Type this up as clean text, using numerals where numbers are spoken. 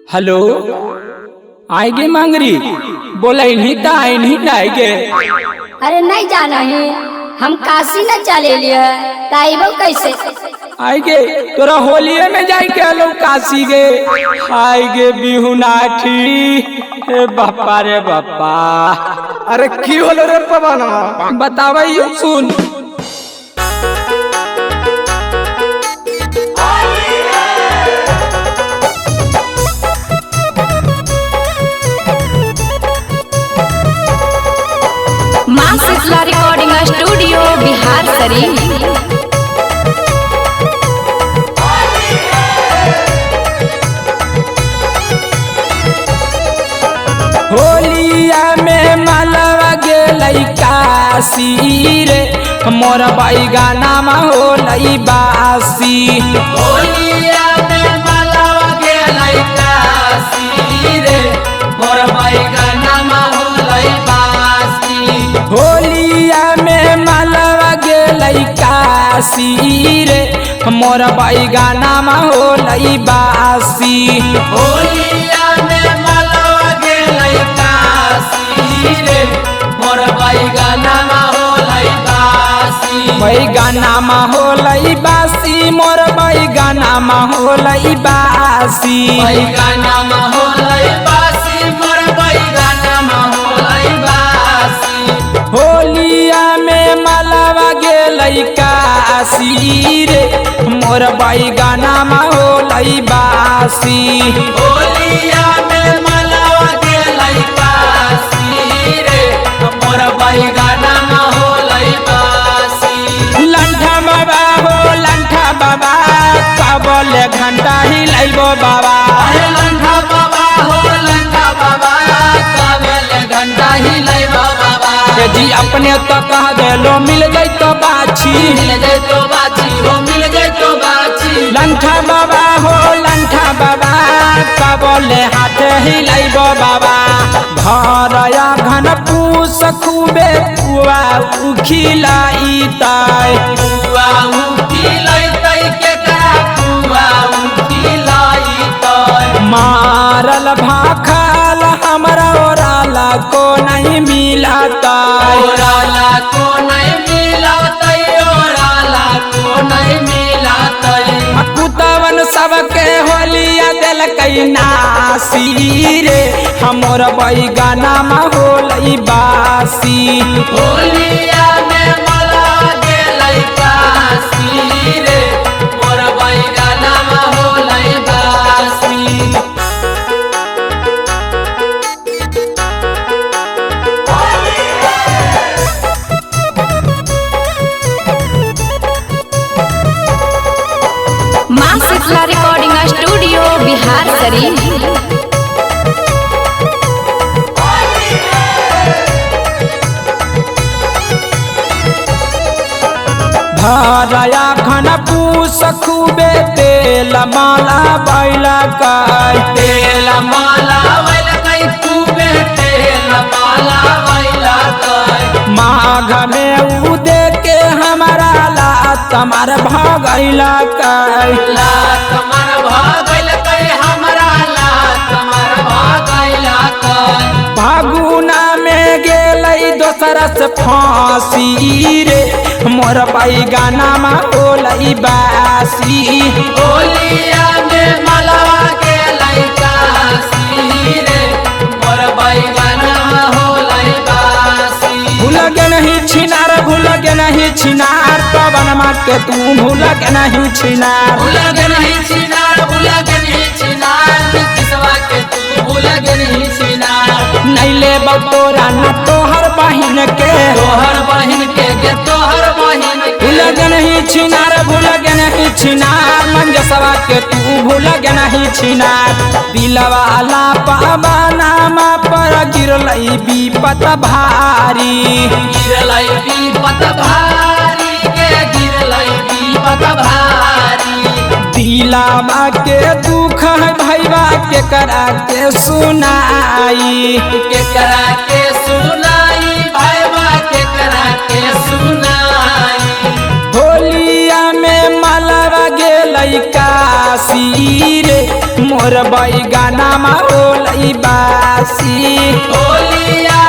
Hello आएगे मांगरी बोला इन्हीं का इन्हीं आएगे। अरे नहीं जाना है, हम काशी न चले लिए ताइबो कैसे आएगे तोरा होलिये में जाएंगे लोग काशी गे आएगे बिहुनाठी ए बापा रे बापा। अरे की होलो रे पवन बतावई सुन माँ शीतला रिकॉर्डिंग स्टूडियो बिहार शरीफ। होलिया में मालवा गेलई काशी रे मोर बैगाना में होलई बासी। होलिया में मालवा गेलई काशी रे मोर बैगाना में होलई बासी। होलिया में मालवा गेलई काशी रे मोर बैगाना में होलई बासी। होलिया में मालवा गेलई काशी रे मोर बैगाना में होलई बासी। बैगाना में होलई बासी मोर बैगाना में होलई बासी। बैगाना में होलई बासी मोर बैगाना में होलई बासी। होलिया में मालवा गेलई काशी रे मोर बैगाना में होलई बासी। होलिया में मालवा गेलई काशी रे मोर बैगाना में होलई बासी। लंठा बाबा हो लंठा बाबा कबले घंटा हिलैबो बाबा। लंठा बाबा हो लंठा बाबा कबले घंटा हिलैबो बाबा। जी अपने तो कह देलो मिल गई तो बाछी मिल गई तो बाछी हो मिल गई तो बाछी। लंठा बाबा हो लंठा बाबा कबले हाथ हिलैबो बाबा। भरया घन पूस खूबे पुआ उखिलाई ताय पुआ उखिलाई ताय के करा पुआ उखिलाई ताय। मारल भाखल हमरा ओराला को नहीं मिलता ओराला को नहीं मिलता ओराला को नहीं मिलता। कुतवन सबके होलिया दिल कई नासी रे हमर बैगाना में होलई बासी। होलिया में मला गेलई काशी रे मोर बैगाना में होलई बासी। माँ शीतला रिकॉर्डिंग स्टूडियो बिहार शरीफ। भरया घन पूस खूबे तेल माला बैला काई तेल माला बैला काई खूबे तेल माला बैला काई। माघ में उदे के हमारा लात मार भगैला काई लात मार भगैला काई हमारा लात मार भगैला काई। फागुना में गेलई दोसरा से फांसी रे मोर बैगाना में होलई बासी। होलिया में मालवा गेलई काशी रे मोर बैगाना में होलई बासी। भूल के नहीं छिनार भूल के नहीं छिनार पवन माँ के तू भूल के नहीं छिनार भूल के नहीं छिनार भूल के नहीं छिनार किसवा के तू भूल के नहीं छिनार। नहीं ले बतोरा न तोहर बहिन के तोहर बहिन के भूल के नहीं छिनार भूल के नहीं छिनार मंजसवा के तू भूल के नहीं छिनार। दिलवाला पावाना मा पर गिरलई विपत भारी गिरलई विपत भारी के गिरलई विपत भारी। दिलावा के दुख है भैया के करा के सुनाई के करा के सुनाई भैया के करा के सुनाई। होलिया में मालवा गेलई काशी रे मोर बैगाना मा होलई बासी होलिया